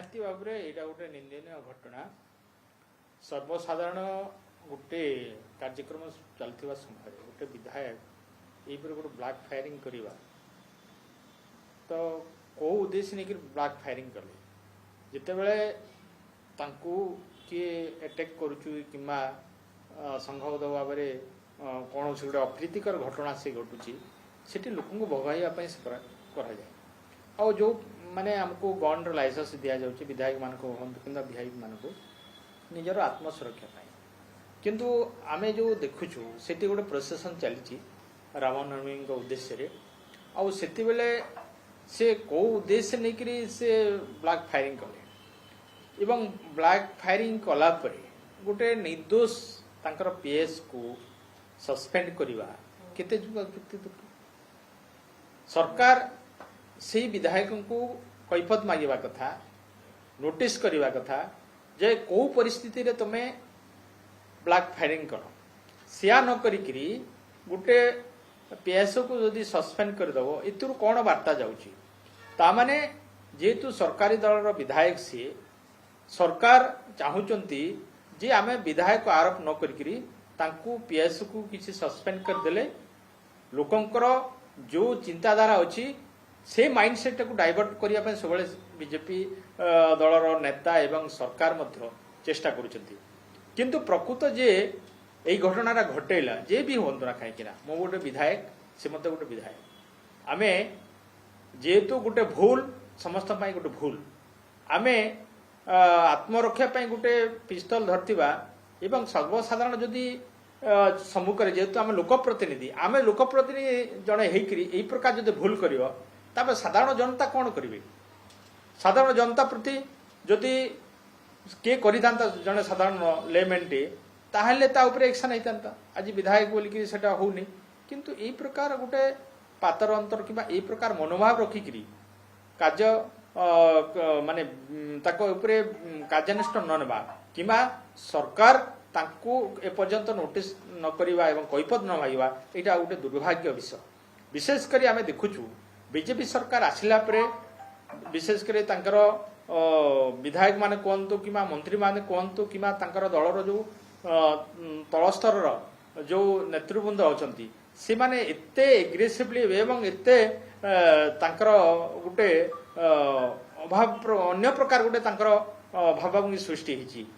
निहाती भाव में यहाँ गोटे निंदनीय घटना सर्वसाधारण गोटे कार्यक्रम चलता समय गोटे विधायक ये गोटे ब्लैक फायरिंग करवा तो कौ उद्देश्य नहीं ब्लैक फायरिंग कले जिते बड़े किए अटैक करुचु कि संघबद्ध भाव में कौन से गोटे अप्रीतिकर घटना से घटुची से लोक भगाइवाई कराए आ जो माने हमको गन लाइसेंस दि जाऊँगी विधायक मान कि विधायक मान निजर आत्मसुरक्षा किंतु आमे जो देखुचु से गोटे प्रोसेसन चली रामनवमी उद्देश्य से से कौ उद्देश्य नहीं से ब्लैक फायरिंग कले एवं ब्लैक फायरिंग कला परे गोटे निर्दोष तांकर पीएस को सस्पेंड करवा केते जुक्ति सरकार से विधायक को कैफत मांगा कथा नोटिस करवा कथा जे कौ परिस्थिति रे तमे ब्लैक फायरिंग कर सिया न करी गोटे पीएस को जदि सस्पेंड करदेव एतु कौन वार्ता जाऊँगी तामाने जेहेतु सरकारी दल विधायक सी सरकार चाहूँगी जे आमे विधायक आरोप न करी पीएस को किसी सस्पेंड करदेले लोकंकर जो चिंताधारा अच्छी से माइंडसेट को डाइवर्ट करने सब बीजेपी दलर नेता एवं सरकार मध्य चेष्टा करुछंती किंतु प्रकृत जे यही घटना घटेला जे भी हूँ ना कहीं मो गोटे विधायक से मत गोटे विधायक आमे जेहेतु गोटे भूल समस्त गोटे भूल आमे आत्मरक्षा गोटे पिस्तल धरती एवं सर्वसाधारण जदि सम्मुखें जेहेतु आम लोकप्रतिनिधि आम लोकप्रतिनिधि जड़े यही प्रकार जब भूल कर साधारण जनता कौन करेंगे साधारण जनता प्रति जदि किए जड़े साधारण लेमेंटे ताहले एक्शन होता आज विधायक बोलिकी सेटा होनी किंतु यही प्रकार गोटे पातर अंतर कि यही प्रकार मनोभाव रखिक कार्य माने कार्यानुष्ठान न नेबा कि सरकार तांको एपर्यंत नोटिस न करवा एवं कैफत न मांगा यहाँ गोटे दुर्भाग्य विषय विशेषकर आम देखुचु बीजेपी सरकार आसिला परे विशेषकर तांकर विधायक माने कहतु कि मंत्री माने कहतु कि दलर जो तलस्तर जो नेतृवृंद अच्छा से माने एते एग्रेसिवली एवं एते तांकर गोटे अभाव अन्य प्रकार गोटे तांकर भावभंगी सृष्टि होती